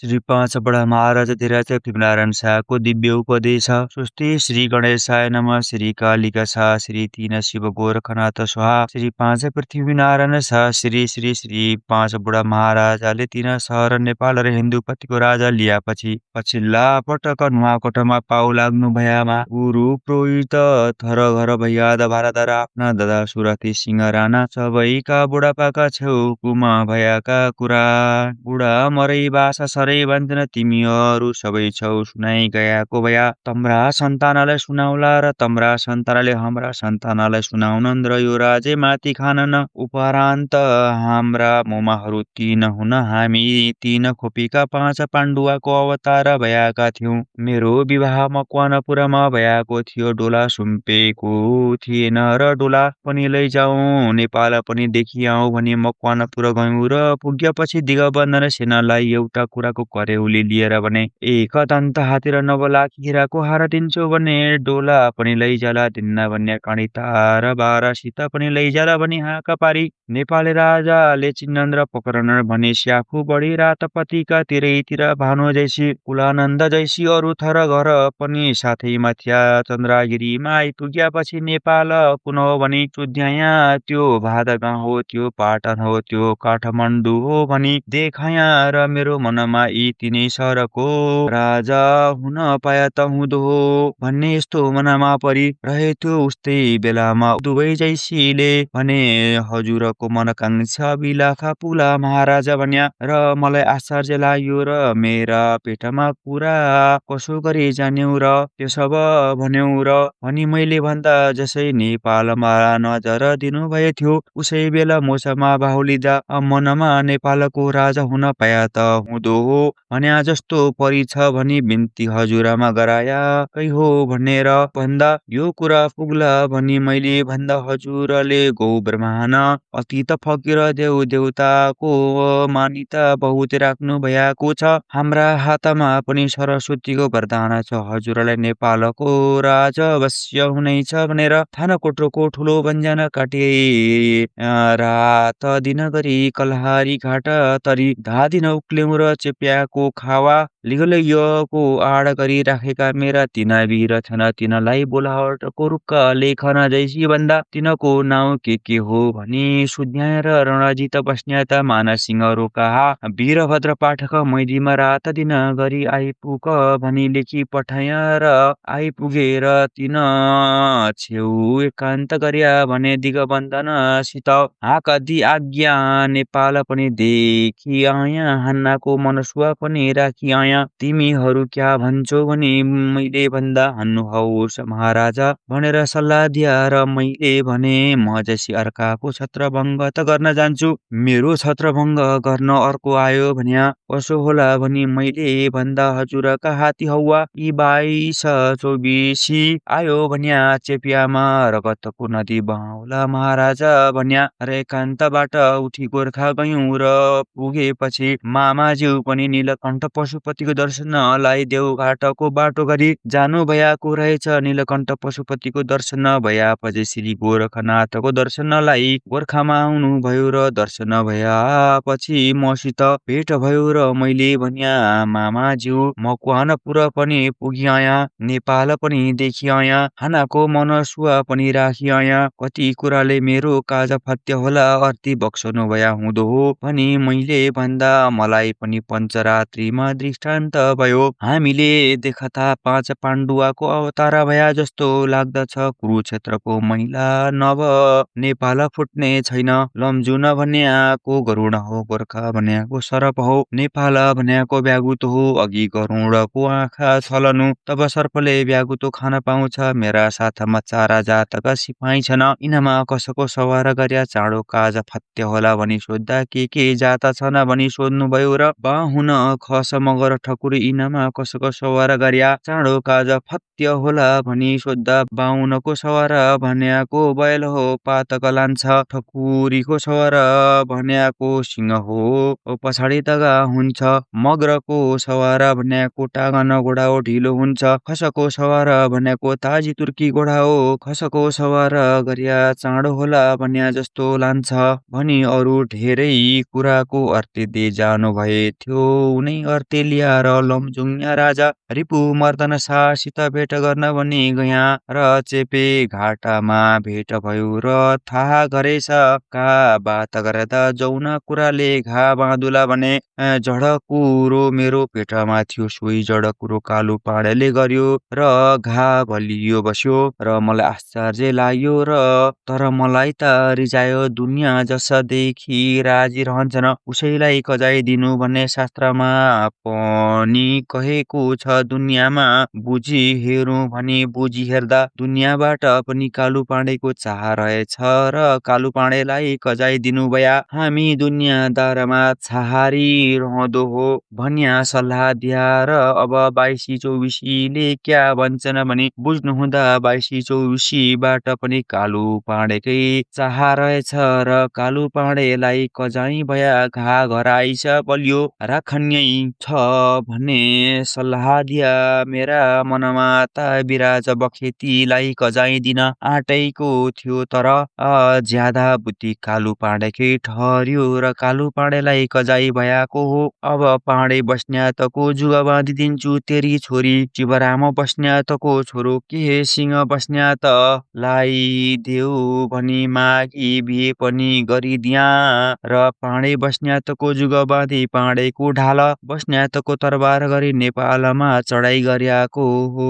श्री पाँच बडा महाराज धीराज पृथ्वीनारायण शाहको दिव्य उपदेश स्वस्ति श्री गणेशाय नमः श्री कालिका शाह श्री तीन शिव गोरखनाथ स्वाहा श्री पाँच पृथ्वीनारायण शाह श्री श्री श्री पाँच बुढा महाराजाले तीन सहर नेपाल र हिन्दूपतिको राजा लिएपछि पछिल्ला पटक नुवाकोटमा पाउ लाग्नु भएमा गुरु पुरोहित थर घर भैयाद भारत र आफ्ना दादा सुरथी सिंह राणा सबैका बुढापाका छेउकुमा भएका कुरा बुढा मरै बासा सरै भन्छन् तिमीहरू सबै छौ सुनाइ गएको भया तम्रा सन्तानलाई सुनाउला र तम्रा सन्तानले हाम्रा सन्तानलाई सुनाउनन् र यो राज्य माथि खानन् उपरान्त हाम्रा मोमाहरू तीन हुन हामी तीन खोपीका पाँच पाण्डुवाको अवतार भएका थियौं मेरो विवाह मकवानपुरमा भएको थियो डोला सुम्पेको थिएन र डोला पनि लैजाउँ नेपाल पनि देखिआउँ भनी मकवानपुर गयौं र पुगेपछि दिगबन्धन सेनालाई एउटा कुराको करेउली लिएर भने एक दन्त हाती र 9 लाख हिराको हार दिन्छु भने डोला पनि लैजाला दिन्न भन्ने कणिता र 12 सीता पनि लैजाला भनी हाका पारी नेपाली राजाले चिन्नन् र पक्रनन् भने स्याफू बढी रातपतिका तिरैतिर भानु जैसी कुलानन्द जैसी अरू थर घर पनि साथैमा थिया चन्द्रगिरीमा आइपुगेपछि नेपाल कुन हो भनी सुध्याया त्यो भादगाउँ हो त्यो पाटन हो त्यो काठमाडौँ हो भनी देखाया र मेरो मनमा यी तिनै सहरको राजा हुन पाए त हुँदो हो भन्ने यस्तो मनमा परि रहेथ्यो उस्तै बेलामा दुवै जैसीले भने हजुरको मनकांक्षा अभिलाखा पुला महाराजा भन्या र मलाई आश्चर्य लाग्यो र मेरा पेटमा कुरा कसो गरी जान्यौ र त्यो सब भन्यौ र भनी मैले भन्दा जसै नेपालमा नजर दिनु भए थियो उसै बेला मोसमा बाहुलिँदा मनमा नेपालको राजा हुन पाए त हुँदो हो भन्या जस्तो परी छ भनी बिन्ती हजुरमा गराया कै हो भनेर भन्दा यो कुरा पुग्ला भनी मैले भन्दा हजुरले गौ ब्रह्मण अतीत फकीर देव देवताको मानिता बहुत राख्नु भएको छ हाम्रा हातमा पनि सरस्वतीको वरदान छ हजुरलाई नेपालको राजा अवश्य हुनेछ भनेर थानाकोटको ठुलो बन्जान काटे रात दिन गरी कलहारी घाट तरी धादिन उक्ल्यौं र चेप्याको खावा लिगलयको आड गरी राखेका मेरा तीन वीर छन् तिनलाई बोलावटको रुख लेखन जैसी भन्दा तिनको नाउँ के हो भनी सुध्याएर रणजित बस्नेत मानसिंहहरू कहा वीरभद्र पाठक मैदीमा रात दिन गरी आइपुग भनी लेखी पठाया र आइपुगेर तीन छेउ एकान्त गर्या भने दिगबन्धन सित हाकदी आज्ञा नेपाल पनि देखि आया हन्नाको मनसुवा पनि राखी आया तिमीहरू क्या भन्छौ भने मैले भन्दा हन्नुहोस् महाराजा भनेर सल्लाह दिया र मैले भने म जैसी अर्काको छत्रभङ्ग त गर्न जान्छु मेरो छत्रभङ्ग गर्न अर्को आयो भन्या कसो होला भनी मैले भन्दा हजुरका हाती हौवा यी 22 24 आयो भन्या चेपियामा रगतको नदी बहाउला महाराजा भन्या र एकान्तबाट उठी गोर्खा गयौं र पुगेपछि मामाज्यू पनि नीलकण्ठ पशुपतिको दर्शनलाई देवघाटको बाटो गरी जानु भएको रहेछ नीलकण्ठ पशुपतिको दर्शन भएपछि श्री गोरखनाथको दर्शनलाई गोर्खामा आउनु भयो र दर्शन भएपछि मसित भेट भयो र मैले भन्या मामाज्यू मकवानपुर पनि पुगिआया नेपाल पनि देखिआया हानाको मनसुवा पनि राखिआया कति कुराले मेरो काज फत्य होला अर्ती बक्सनु भया हुँदो हो भनी मैले भन्दा मलाई पनि पञ्चरात्रिमा दृष्टान्त भयो हामीले देखता 5 पाण्डुवाको अवतार भया जस्तो लाग्दछ कुरुक्षेत्रको महिला नभ नेपाल फुट्ने छैन लमजुन भन्याको गरुड हो गोर्खा भन्याको सर्प हो नेपाल भन्याको व्यागुत हो अघि गरुडको आँखा छलनु तब सर्पले व्यागुतो खान पाउँछ मेरा साथमा 4 जातका सिपाही छन् यिनमा कसको सवार गर्या चाँडो काज फत्य होला भनी सोद्धा के जात छन् भनी सोध्नु भयो र बाहुन खस मगर ठकुर इनामा कसको सवार गर्या चाँडो काज फत्य होला भनी सोद्धा बाहुनको सवार भन्याको बैल हो पातक लान्छ ठकुरीको सवार भन्याको सिंह हो पछाडि तगा हुन्छ मगरको सवार भन्याको टागन घोडा हो ढिलो हुन्छ खसको सवार भन्याको ताजी तुर्की घोडा हो खसको सवार गरिया चाँडो होला भन्या जस्तो लान्छ भनी अरू ढेरै कुराको अर्थे दे जानु भए थियो उनै अर्थे ल्याएर लमजुङया राजा रिपु मर्दन शाहसित भेट गर्न भनी गया र चेपे घाटामा भेट भयो र थाहा गरेछ का बात गर्दा जौना कुराले घा बाँधुला भने जड कुरो मेरो पेटमा थियो सोही जड कुरो कालु पाँडेले गर्यो र घा बलियो बस्यो र मलाई आश्चर्य लाग्यो र तर मलाई त रिजायो दुनियाँ जसदेखि राजी रहन्छन् उसैलाई कजाइदिनु भन्ने शास्त्रमा पनि कहेको छ दुनियाँमा बुझी हेरौँ भनी बुझी हेर्दा दुनियाँबाट पनि कालु पाँडेको चाह रहेछ र कालु पाँडेलाई कजाइदिनु भया हामी दुनियाँदारमा छहारी रहँदो हो भन्या सल्लाह दिया र अब 2224ले क्या भन्छन् भनी बुझ्नु हुँदा 2224बाट पनि कालु पाँडेकै चाह रहेछ र कालु पाँडेलाई कजाइ भया घा घर आइस बलियो राखन्यै छ भन्ने सल्लाह दिया मेरा मनमा त बिराज बखेतीलाई कजाइ दिन आँटेको थियो तर ज्यादा बुद्धि कालु पाँडेकै ठहर्यो र कालु पाँडेलाई कजाइ भयाको हो अब पाँडे बस्न्यातको जुगा बाँधिदिन्छु तेरी छोरी शिवराम बस्न्यातको छोरो के सिंह बस्न्यात लाई देऊ भनी मागी बिहे पनि गरिदिया र पाँडे बस्न्यातको जुगा बाँधी पाँडेको ढाल बस्न्यातको तरबार गरी नेपालमा चढाइ गर्याको हो।